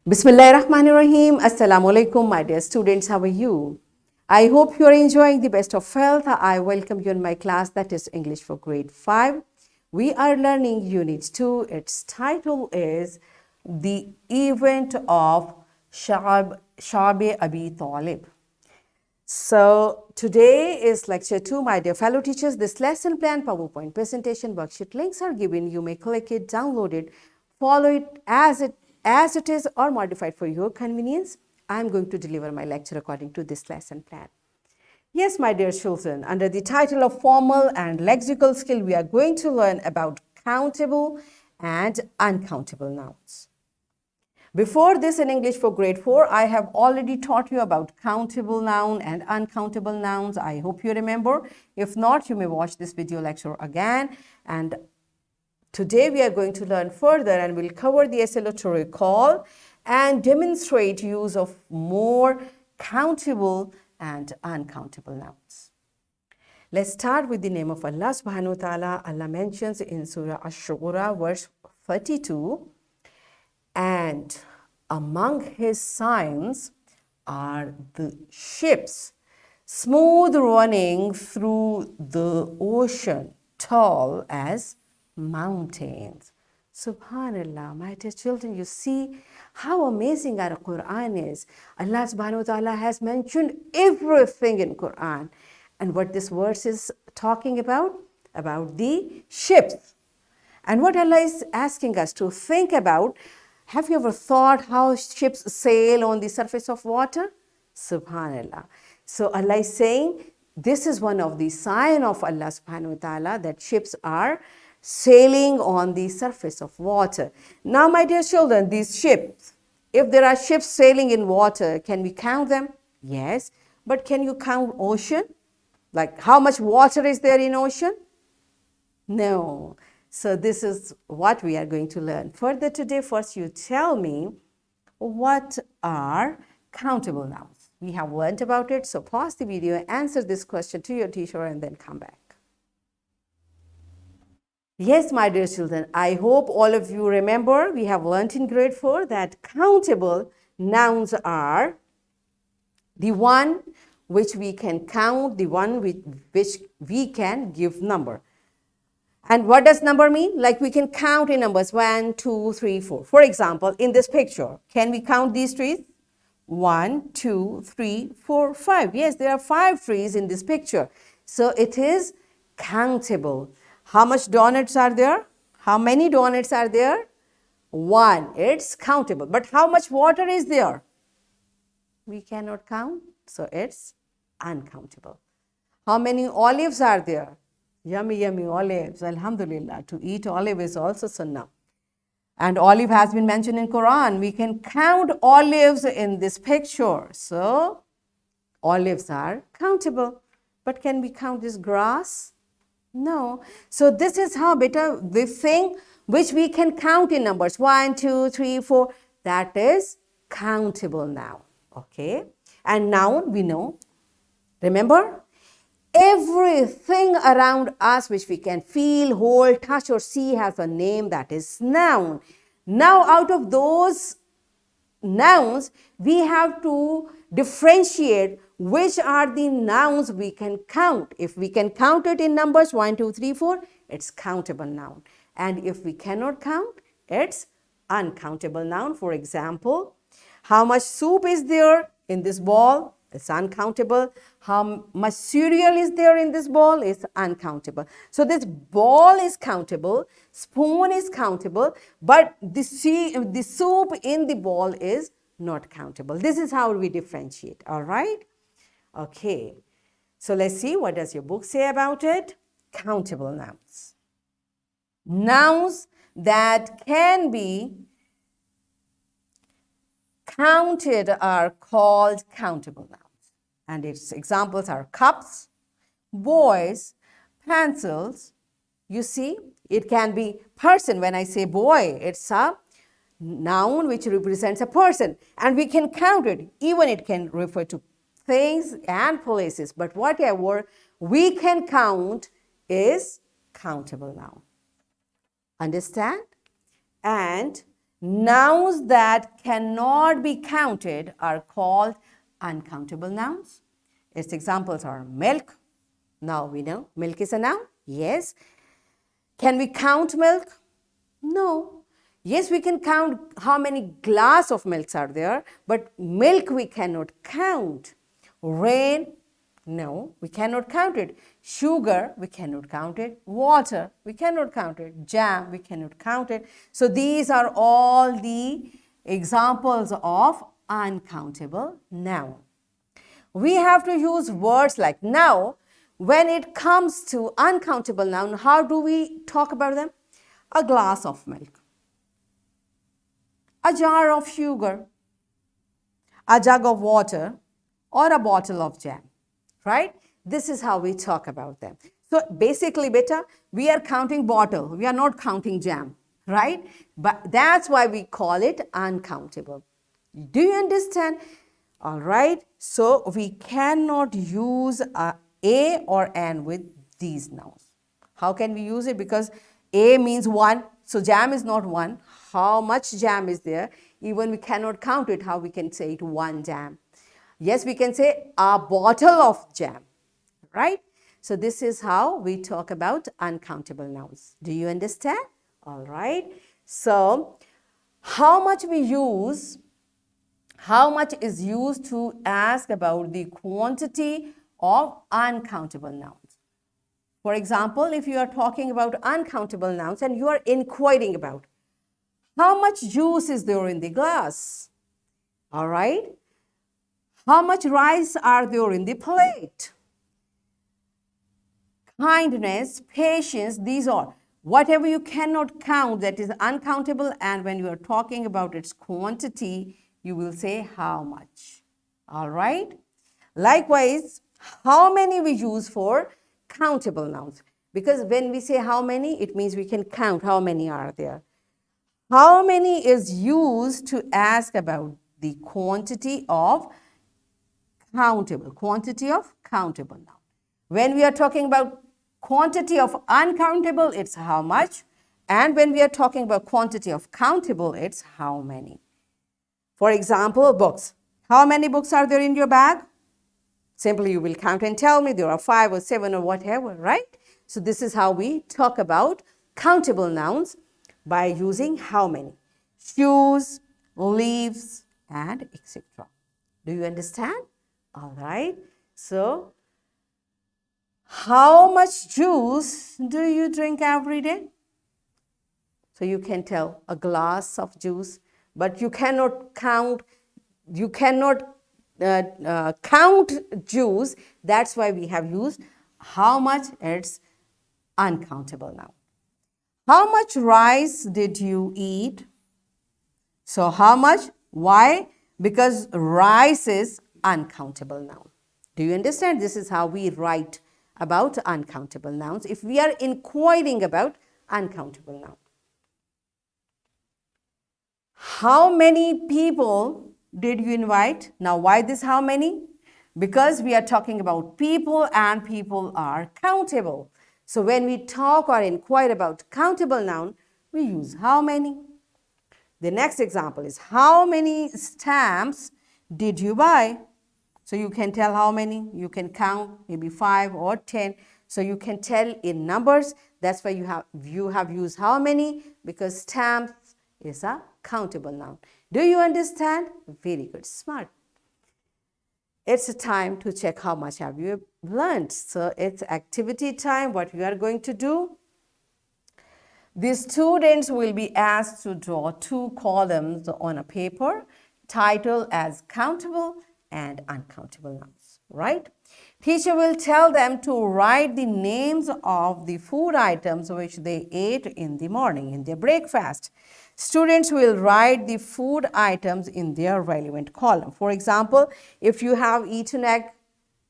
Bismillahirrahmanirrahim. Assalamu alaikum, my dear students. How are you? I hope you are enjoying the best of health. I welcome you in my class, that is English for grade 5. We are learning Unit 2. Its title is The Event of Shabi Abi Talib. So today is lecture 2, my dear fellow teachers. This lesson plan, PowerPoint presentation, worksheet links are given. You may click it, download it, follow it as it is, or modify it for your convenience. I am going to deliver my lecture according to this lesson plan. Yes, my dear children, under the title of formal and lexical skill, we are going to learn about countable and uncountable nouns. Before this, in English for grade 4, I have already taught you about countable noun and uncountable nouns. I hope you remember. If not, you may watch this video lecture again. And today we are going to learn further and we'll cover the SLO to recall and demonstrate use of more countable and uncountable nouns. Let's start with the name of Allah subhanahu wa ta'ala. Allah mentions in Surah Ash-Shura, verse 32, and among his signs are the ships, smooth running through the ocean, tall as mountains. Subhanallah, my dear children, you see how amazing our Quran is. Allah subhanahu wa ta'ala has mentioned everything in Quran. And what this verse is talking about the ships. And what Allah is asking us to think about, have you ever thought how ships sail on the surface of water? Subhanallah. So Allah is saying, this is one of the sign of Allah subhanahu wa ta'ala, that ships are sailing on the surface of water. Now, my dear children, these ships, if there are ships sailing in water, can we count them? Yes. But can you count ocean? Like how much water is there in ocean? No. So this is what we are going to learn further today. First, you tell me, what are countable nouns? We have learned about it. So pause the video, answer this question to your teacher, and then come back. Yes, my dear children, I hope all of you remember, we have learned in grade 4 that countable nouns are the one which we can count, the one which we can give number. And what does number mean? Like we can count in numbers 1, 2, 3, 4. For example, in this picture, can we count these trees? 1, 2, 3, 4, 5. Yes, there are 5 trees in this picture. So it is countable. How much donuts are there? How many donuts are there? 1. It's countable. But how much water is there? We cannot count. So it's uncountable. How many olives are there? Yummy, yummy olives. Alhamdulillah. To eat olive is also sunnah. And olive has been mentioned in Quran. We can count olives in this picture. So olives are countable. But can we count this grass? No. So this is how beta, the thing which we can count in numbers 1, 2, 3, 4, that is countable noun. Okay. And noun we know. Remember? Everything around us which we can feel, hold, touch, or see has a name, that is noun. Now, out of those nouns, we have to differentiate which are the nouns we can count. If we can count it in numbers 1, 2, 3, 4, it's countable noun. And if we cannot count, it's uncountable noun. For example, how much soup is there in this bowl? It's uncountable. How much cereal is there in this bowl? It's uncountable. So this bowl is countable, spoon is countable, but the soup in the bowl is not countable. This is how we differentiate, all right? Okay, so let's see, what does your book say about it? Countable nouns. Nouns that can be counted are called countable nouns. And its examples are cups, boys, pencils. You see, it can be person. When I say boy, it's a noun which represents a person. And we can count it. Even it can refer to things and places. But whatever we can count is countable noun. Understand? And Nouns that cannot be counted are called uncountable nouns. Its examples are milk. Now we know milk is a noun. Yes. Can we count milk? No. Yes, we can count how many glass of milks are there, but milk we cannot count. Rain, no, we cannot count it. Sugar, we cannot count it. Water, we cannot count it. Jam, we cannot count it. So these are all the examples of uncountable noun. We have to use words like now. When it comes to uncountable noun, how do we talk about them? A glass of milk, a jar of sugar, a jug of water, or a bottle of jam, right? This is how we talk about them. So basically, beta, we are counting bottle. We are not counting jam, right? But that's why we call it uncountable. Do you understand? All right. So we cannot use a or an with these nouns. How can we use it? Because a means one. So jam is not one. How much jam is there? Even we cannot count it. How we can say it one jam? Yes, we can say a bottle of jam, right? So this is how we talk about uncountable nouns. Do you understand? All right. So how much is used to ask about the quantity of uncountable nouns? For example, if you are talking about uncountable nouns and you are inquiring about how much juice is there in the glass? All right. How much rice are there in the plate? Kindness, patience, these are whatever you cannot count, that is uncountable, and when you are talking about its quantity, you will say how much. All right. Likewise, how many we use for countable nouns, because when we say how many, it means we can count how many are there. How many is used to ask about the quantity of countable noun. When we are talking about quantity of uncountable, it's how much, and when we are talking about quantity of countable, it's how many. For example, books. How many books are there in your bag? Simply you will count and tell me there are 5 or 7 or whatever, right? So this is how we talk about countable nouns, by using how many. Shoes, leaves, and etc. Do you understand? All right. So how much juice do you drink every day? So you can tell a glass of juice, but you cannot count count juice. That's why we have used how much. It's uncountable now. How much rice did you eat? So how much? Why? Because rice is uncountable noun. Do you understand? This is how we write about uncountable nouns if we are inquiring about uncountable noun. How many people did you invite? Now, why this how many? Because we are talking about people and people are countable. So when we talk or inquire about countable noun, we use how many. The next example is how many stamps did you buy? So you can tell how many, you can count maybe 5 or 10. So you can tell in numbers. That's why you have used how many, because stamps is a countable noun. Do you understand? Very good, smart. It's a time to check how much have you learned. So it's activity time. What we are going to do? The students will be asked to draw 2 columns on a paper titled as countable and uncountable nouns, right? Teacher will tell them to write the names of the food items which they ate in the morning, in their breakfast. Students will write the food items in their relevant column. For example, if you have eaten egg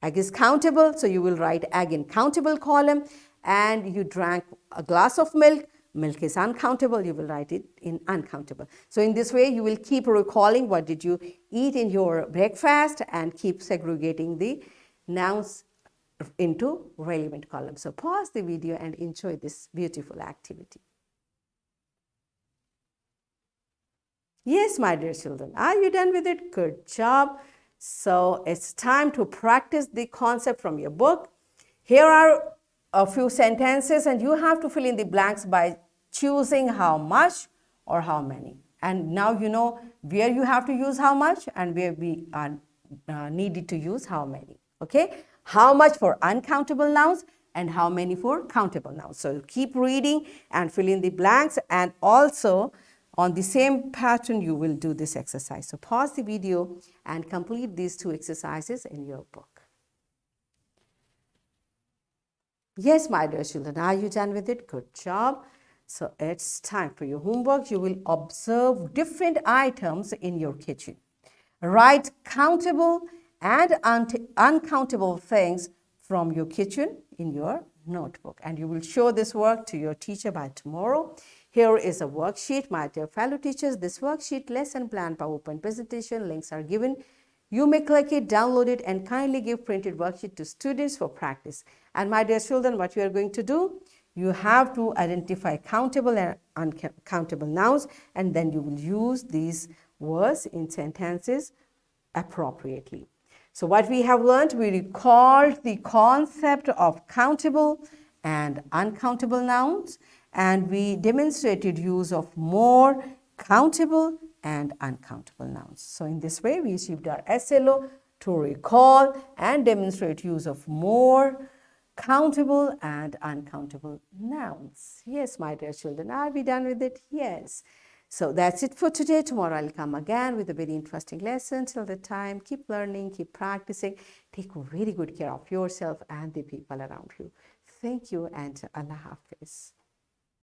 is countable, so you will write egg in countable column, and you drank a glass of milk, milk is uncountable, you will write it in uncountable. So in this way, you will keep recalling what did you eat in your breakfast and keep segregating the nouns into relevant columns. So pause the video and enjoy this beautiful activity. Yes, my dear children. Are you done with it? Good job. So it's time to practice the concept from your book. Here are a few sentences and you have to fill in the blanks by choosing how much or how many. And now you know where you have to use how much and where we are needed to use how many. Okay? How much for uncountable nouns and how many for countable nouns. So keep reading and fill in the blanks, and also on the same pattern you will do this exercise. So pause the video and complete these two exercises in your book. Yes, my dear children, are you done with it? Good job. So it's time for your homework. You will observe different items in your kitchen. Write countable and uncountable things from your kitchen in your notebook. And you will show this work to your teacher by tomorrow. Here is a worksheet, my dear fellow teachers. This worksheet, lesson plan, PowerPoint presentation, links are given. You may click it, download it, and kindly give printed worksheet to students for practice. And my dear children, what you are going to do? You have to identify countable and uncountable nouns, and then you will use these words in sentences appropriately. So what we have learned, we recalled the concept of countable and uncountable nouns, and we demonstrated use of more countable and uncountable nouns. So in this way, we achieved our SLO to recall and demonstrate use of more countable and uncountable nouns. Yes, my dear children, are we done with it? Yes. So that's it for today. Tomorrow I'll come again with a very interesting lesson. Till the time, keep learning, keep practicing. Take very good care of yourself and the people around you. Thank you and Allah Hafiz.